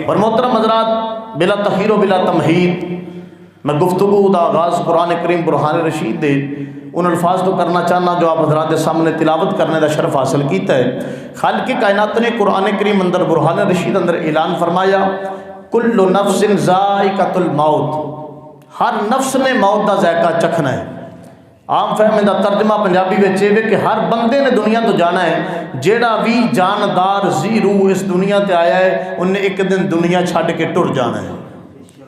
और मोहतरम हज़रात, बिला तखीर व बिला तमहीद मैं गुफ्तगू का आगाज़ कुरान करीम बुरहान रशीद दे उन अल्फाज तो करना चाहना जो आप हज़रात के सामने तिलावत करने का शरफ हासिल किया है। खालिक़ कायनात ने कुरान करीम अंदर बुरहान रशीद अंदर ऐलान फरमाया, कुल्लु नफ्सिन ज़ाइक़तुल मौत, हर नफ्स ने मौत का जायका चखना है। आम फहमे का तर्जमा पंजाबी में ये कि हर बंदे ने दुनिया तो जाना है, जेड़ा भी जानदार जी रूह इस दुनिया ते आया है उन्हें एक दिन दुनिया छड़ के टुर जाना है।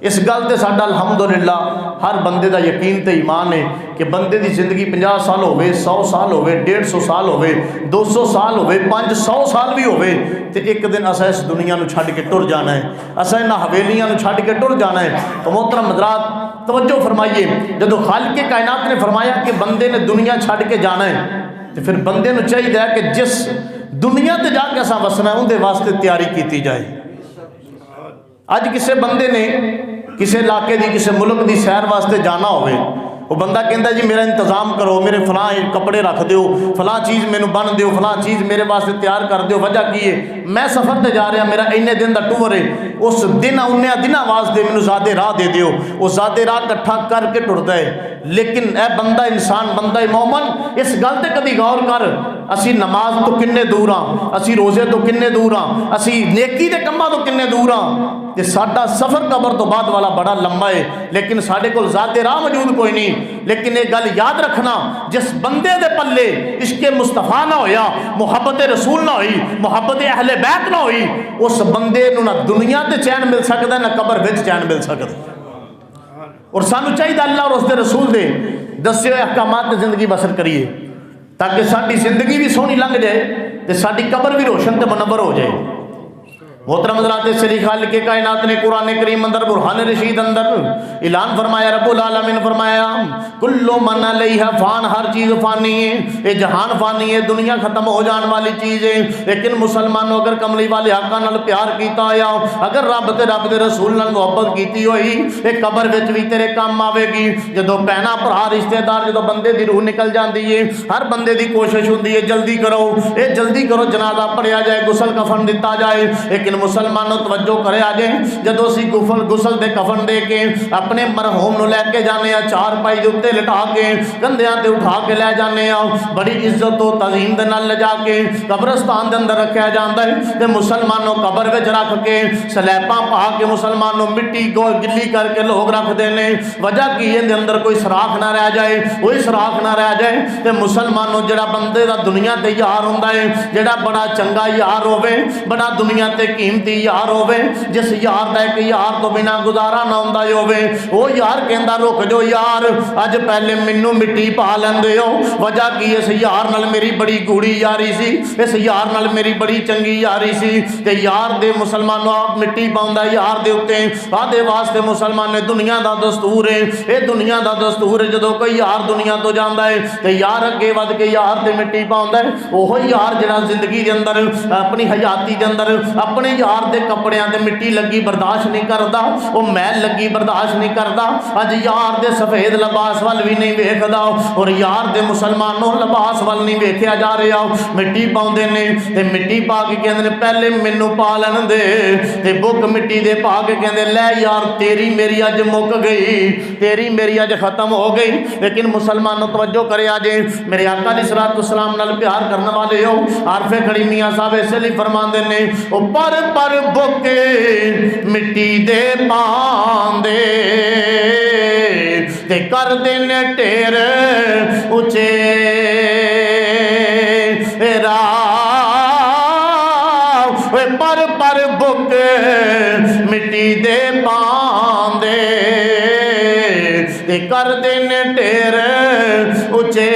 इस गल ते साडा अल्हम्दुलिल्लाह हर बंदे का यकीन ते ईमान है कि बंदे की जिंदगी 50 साल हो, 100 साल हो, 150 साल हो, 200 साल हो, 500 साल भी हो, तो एक दिन असा इस दुनिया को छड़ के टुर जाना है, असा इन्हां हवेलियां छड़ के टुर जाना है। तो मोहतरम हज़रात तवज्जो फरमाइए, जो खालिक़ कायनात ने फरमाया कि बंदे ने दुनिया छड़ के जाना है, तो फिर बंदे को चाहिए कि जिस दुनिया ते जाके असा वसना है उनके वास्ते तैयारी की जाए। अज किसी बंदे ने किसी इलाके की किसी मुल्क की सैर वास्ते जाना होवे, वो बंदा कहता जी मेरा इंतजाम करो, मेरे फलां कपड़े रख दो, फलां चीज़ मैनू बन दो, फलां चीज़ मेरे वास्ते तैयार कर दो। वजह की है, मैं सफ़र पर जा रहा, मेरा इन्ने दिन का टूर है, उस दिन उन्ने दिनों वास्ते मैनू ज़्यादा राह दे दो। वो ज़्यादा राह कट्ठा करके टुरदा है। लेकिन ए बंदा इंसान, बंदा मोमन इस गल ते कभी गौर कर, असी नमाज तो किन्ने दूर हाँ, असी रोज़े तो किन्ने दूर हाँ, असी नेकी के कम्मां तो किन्ने दूर हाँ, कि साडा सफ़र कबर तो बाद वाला बड़ा लंबा है, लेकिन साडे कोल ज़ाते राह मौजूद कोई नहीं। लेकिन एक गल याद रखना, जिस बंदे दे पल्ले इश्क़े मुस्तफ़ा ना होया, मुहब्बत रसूल ना हुई, मुहब्बत अहले बैत ना हुई, उस बंदे नूं ना दुनिया ते चैन मिल सकता, ना कबर विच चैन मिल सकता। और सानू चाहिए अल्लाह और उसके रसूल दे दस्से हुए अहकामात ज़िंदगी बसर करिए, ताकि साडी जिंदगी भी सोहनी लंघ जाए तो साडी कबर भी रोशन ते मुनव्वर हो जाए। मोहतरम हज़रात, इसलिए खालिक़ कायनात ने कुरान करीम अंदर बुरहान रशीद अंदर ऐलान फरमाया, रब्बुल आलमीन फरमाया, कुल्लु मन अलैहा फ़ान, हर चीज़ फ़ानी है, ये जहान फ़ानी है, दुनिया खत्म हो जाने वाली चीज़ है। लेकिन मुसलमानों अगर कमली वाले हक़ां नाल प्यार किया होया, अगर रब ते रसूल नाल मुहब्बत की होई, ये कबर विच भी तेरे काम आवेगी। जदों भैणां भरा रिश्तेदार जदों बंदे की रूह निकल जाती है, हर बंदे की कोशिश होती है जल्दी करो, ये जल्दी करो, जनाजा पढ़िया जाए, गुसल कफन दिता जाए। लेकिन मुसलमानों तवज्जो करे आजे, जदों असीं गुसल दे कफन दे के अपने मरहूम नूं लैके जाने, चार पाई दे उत्ते लिटा के कंधियां ते उठा के लै जाने, बड़ी इज्जत तो तज़ीम दे नाल ले जाके कब्रस्तान दे अंदर रखा जाता है। ते मुसलमानों कबर विच रख के सलैपां पा के मुसलमानों मिट्टी को गिल्ली करके लोग रखते हैं। वजह की इहदे अंदर कोई सराख ना रह जाए, कोई सराख ना रह जाए। ते मुसलमानों जिहड़ा बंदे दा दुनिया ते यार हुंदा है, जिहड़ा बड़ा चंगा यार होवे, बड़ा दुनिया ते कीमती यार होवे, जिस यार दा एक यार तो बिना गुजारा ना हुंदा होवे, वो यार कहंदा रुक जो यार, अज पहले मैनू मिट्टी पा लैंदे हो। वजह की इस यार नाल मेरी बड़ी गूढ़ी यारी सी, इस यार नाल मेरी बड़ी चंगी यारी सी। ते यार दे मुसलमानों आप मिट्टी पाउंदा यार दे उत्ते, आदे वास्ते मुसलमान दुनिया दा दस्तूर है, ये दुनिया दा दस्तूर है। जदों कोई यार दुनिया तो जांदा है ते यार अगे वध के यार ते मिट्टी पाउंदा है, ओहो यार जिहड़ा जिंदगी दे अंदर अपनी हयाती दे अंदर अपने यार दे कपड़ियां ते मिट्टी लगी बर्दाश्त नहीं करता, वो मैल लगी बर्दाश्त नहीं करता। अज यार दे सफेद लिबास वाल भी नहीं वेखदा, और यार दे मुसलमानों लिबास वाल नहीं वेख्या जा रहा। मिट्टी पाउंदे ने ते मिट्टी पा के कहंदे ने पहले मैनू पा लैण दे, ते बुक मिट्टी दे पा के कहंदे लै यार तेरी मेरी अज मुक गई, तेरी मेरी अज खत्म हो गई। लेकिन मुसलमानों तवज्जो करे आजे, मेरे आका अलैहिस्सलातु वस्सलाम नाल प्यार करने वाले हो, आरफे खड़ी मियां साहब इसलिए फरमाते ने, ओ पर बुके मिट्टी दे पांदे ते कर देने ढेर उचे पर बुके मिट्टी दे पांदे ते कर देने ढेर उचे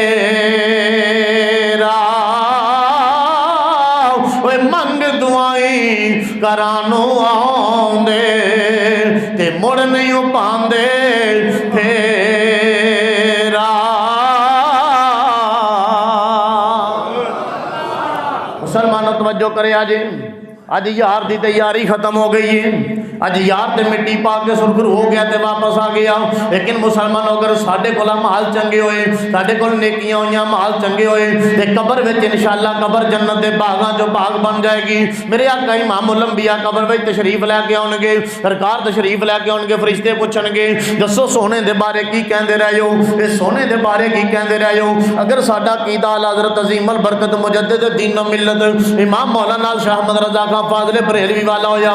मंग दुआई करानू आउंदे ते मुड़ नहीं पांदे फेरा। मुसलमानों तवज्जो करे आजे, अज यार की तैयारी खत्म हो गई है। अज यार तो मिट्टी पा के सुरखरू हो गया तो वापस आ गया। लेकिन मुसलमान अगर साढ़े को माल चंगे होए, साढ़े को नेकियां हुई, माल चंगे होए तो कबर में इंशाअल्लाह कबर जन्नत के बागां जो बाग बन जाएगी। मेरे आका इमामुल अंबिया कबर में तशरीफ लैके आउणगे, सरकार तशरीफ लैके आउणगे, फरिश्ते पूछणगे दसो सोने के बारे की कहते रहे हो, ये सोने के बारे की कहते रहे हो। अगर साडा कीदा हज़रत अज़ीमुल बरकत मुजद्दिद दीन व मिल्लत इमाम मौलाना शाह अहमद रज़ा खां फाज़िले बरेलवी वाला होया,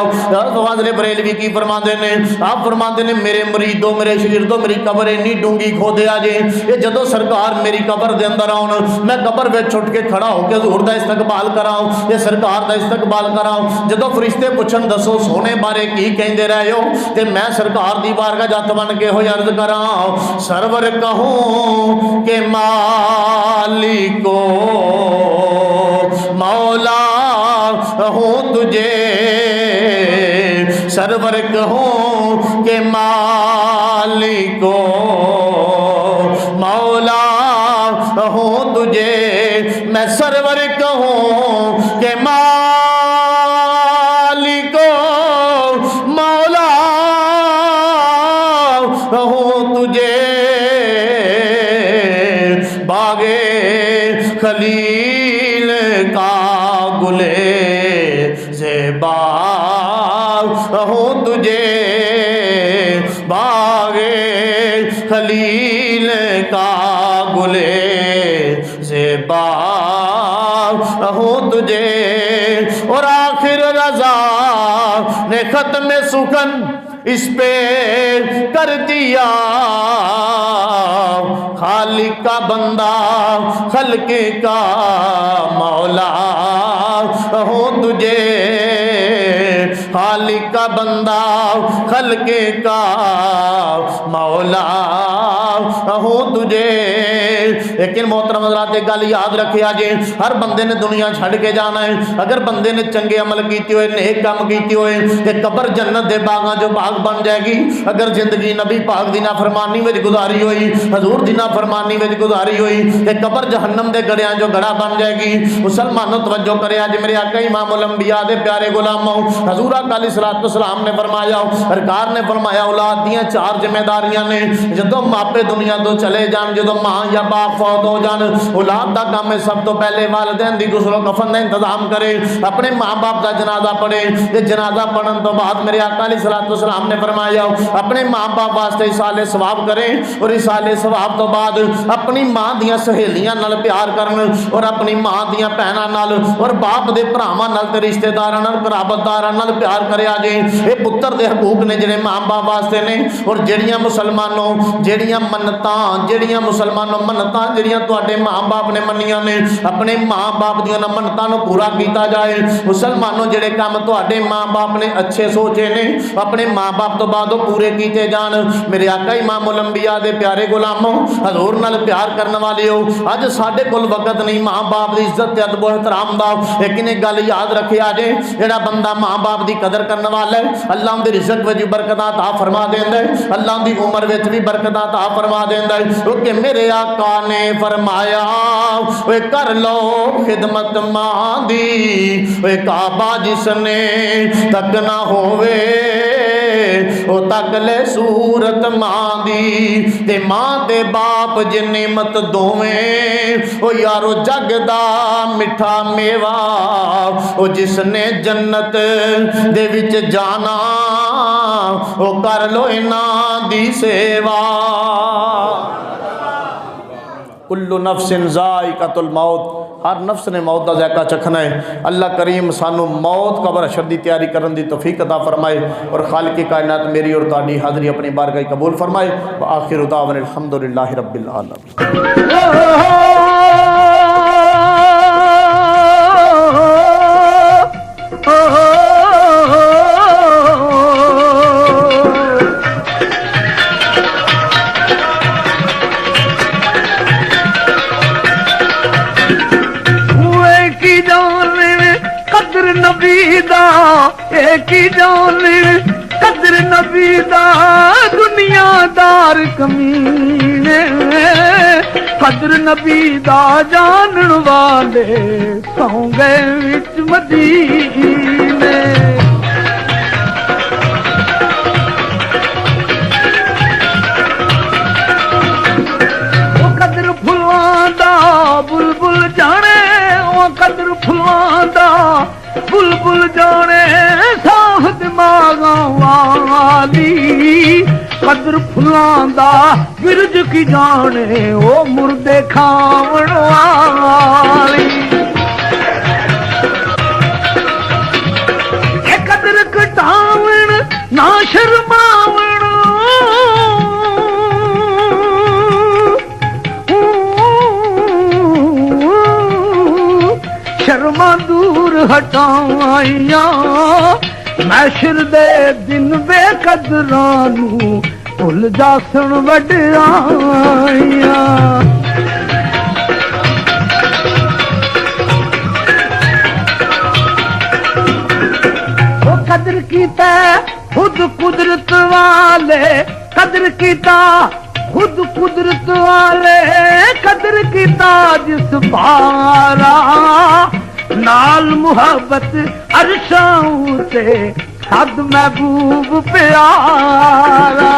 फाज़िले बरेलवी की फरमाते ने, आप फरमाते ने मेरे मरीदों मेरे शरीर मेरी कबर इन्नी डूंगी खोदिया जे, ये जदों सरकार मेरी कबर के अंदर आउण मैं कबर में छुट के खड़ा होकर हुजूर दा इस्तकबाल कराऊं, ये सरकार दा इस्तकबाल कराऊं। जदों फरिश्ते पुछन दसो सोने बारे की कहते रहे हो ते मैं सरकार दी बारगाह जत बन के हो अर्ज करां, सरवर कहूं के मालिको मौला हूँ तुझे, सरवर कहूं के मालिको मौला हूँ तुझे, मैं सरवर कहूं के मालिको मौला हूँ तुझे, बागे खलील का गुले ज़ेबा हूँ तुझे, बागे खलील का गुले ज़ेबा हूँ तुझे। और आखिर रज़ा ने ख़त्म सुखन इस पे कर दिया, खालिक का बंदा खल्के का मौला हूँ तुझे, खालिक का बंदा खल्के का मौला हूँ तुझे। लेकिन मोहतरम हज़रात एक गल याद रखे जे, हर बंदे ने दुनिया छड़ के जाना है। अगर बंदे ने चंगे अमल किए हुए, नेक काम किए हुए तो कबर जन्नत के बागां जो बाग बन जाएगी। अगर जिंदगी नबी पाक दी नाफरमानी में गुजारी हुई, हजूर दी नाफरमानी में गुजारी हुई तो कबर जहन्नम के गड़ियां जो गड़ा बन जाएगी। मुसलमानों तवज्जो करे, अज मेरे आका इमामुल अंबिया दे प्यारे गुलामों हजूर अलैहिस्सलाम ने फरमाया, सरकार ने फरमाया औलाद दियां चार जिम्मेदारियां ने। जदों मापे दुनिया तो चले जान, जदों मां या बाप फौत हो जान, औलाद का काम है सब तो पहले वालिदैन दी गुस्ल कफन का इंतजाम करे, अपने माँ बाप का जनाजा पढ़े। ये जनाजा पढ़ने तो बाद मेरे आका अलैहिस्सलाम ने फरमाया अपने माँ बाप वास्ते इसाले सवाब करें, और इसाले सवाब तो बाद अपनी माँ दियां सहेलियां नाल प्यार करन, और अपनी माँ दियां भैनां नाल, और बाप दे भरावां नाल ते रिश्तेदारां नाल कराबतदारां नाल प्यार करिया जे। ये पुत्र दे हकूक ने जिहड़े माँ बाप वास्ते ने। और जेड़ियां मुसलमानों जेड़ियां मन्नतां जेड़ियां मुसलमानों मन्नतां जेड़ियां तुहाडे माँ बाप ने मन्नियां ने, अपने माँ बाप दियां मन्नतां नूं पूरा कीता जाए। मुसलमानों जेड़े काम तुहाडे माँ बाप ने अच्छे सोचे ने, अपने माँ बाप तो बाद पूरे कीते जान। मेरे आका इमामुल अंबिया दे प्यारे गुलामों हजूर नाल प्यार करने वाले हो, अज साडे कोल वक्त नहीं माँ बाप की इज्जत अदब एहतराम दा। लेकिन एक गल याद रखे जे, जेड़ा बंदा माँ बाप की कदर करने वाला है, अल्लाह उनके रिज़्क में भी बरकत अता फरमा देंदा है, अल्लाह उनकी उम्र में भी बरकत अता फरमा देंदा है। क्योंकि मेरे आका ने फरमाया वे कर लो खिदमत मां दी, वे काबा जिसने तक ना होवे ओ तक ले सूरत मां दी, ते मां ते बाप जे नेमत दोवें ओ यारो जग दा मिठा मेवा, ओ जिसने जन्नत दे विच जाना ओ कर लो इन्हां दी सेवा। कुल्लु नफ्सिन ज़ाइक़तुल मौत, हर नफ्स ने मौत का जायका चखना है। अल्लाह करीम सानू मौत कबर हशर की तैयारी करने की तौफीक अता फरमाए, और खालिक कायनात मेरी और ताड़ी हाज़री अपनी बारगाह कबूल फरमाए। व आखिर दावना अल्हम्दुलिल्लाहि रब्बिल आलमीन। एक ही जान कदर नबी दा दुनियादार कमीने कदर नबी दा जानन वाले सौ गए विच मदीने। कदर फुलां दा बुलबुल जाने, ओ कदर फुलां दा बुलबुल जाने, साफ दिमागां वाली कदर फुलां दा बिरज की जाने, ओ मुर्दे खावण वाली। ए कदर घटावण ना शर्मावण, शर्मा दूर हटाइया, मैशर दे दिन बेकदरां नू भुल जासन वड्याइया। वो कदर कीता खुद कुदरत वाले, कदर कीता खुद कुदरत वाले, कदर कीता जिस पारा नाल मुहब्बत अरशां ते सद महबूब प्यारा।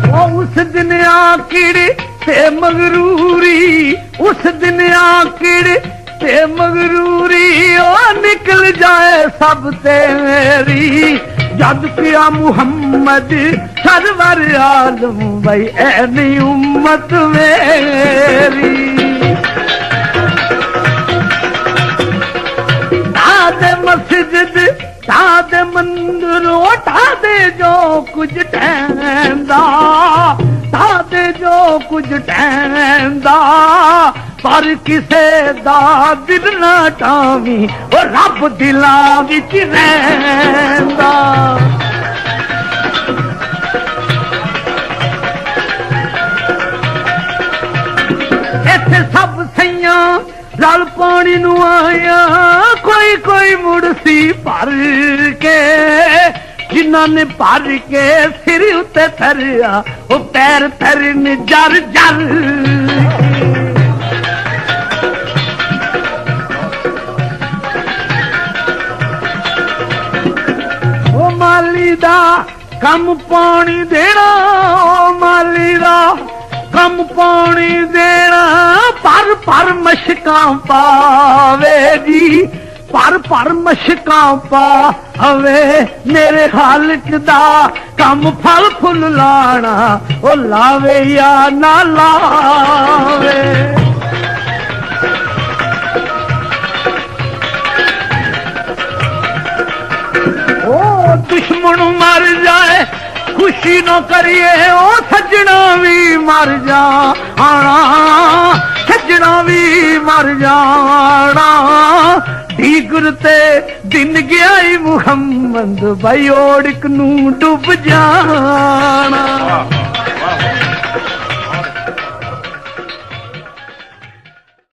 वो उस दिन आकिड़ ते मगरूरी, उस दिन आकिड़ ते मगरूरी, ओ निकल जाए सब ते मेरी, जद पिया मुहम्मद सरवर आलम भाई ऐनी उम्मत मेरी। तादे मस्जिद तादे मंदिरों तादे जो कुछ ठहंदा, तादे जो कुछ ठहंदा, पर किसे दा दिल ना टावी, ओ रब दिलां विच रहिंदा। इत्थे सब सैयां रल पानी नू आया, कोई कोई मुड़सी भर के, जिन्हां ने भर के सिर उत्ते थरिया, ओ पैर थरन जर जर। ओ माली दा कम पानी देना, ओ माली दा कम पानी देना, पर पर मशकां पावे जी, पर पर मशकां पावे, मेरे हालत दा कम फल फुल लाना, ओ लावे या ना लावे। ओ दुश्मन मर जाए खुशी न करिए, ओ सजना भी मर जाना, सजना भी मर जाना, ढीगर ते दिन गया ही मुहम्मद भाई ओड़क नू डूब जाना।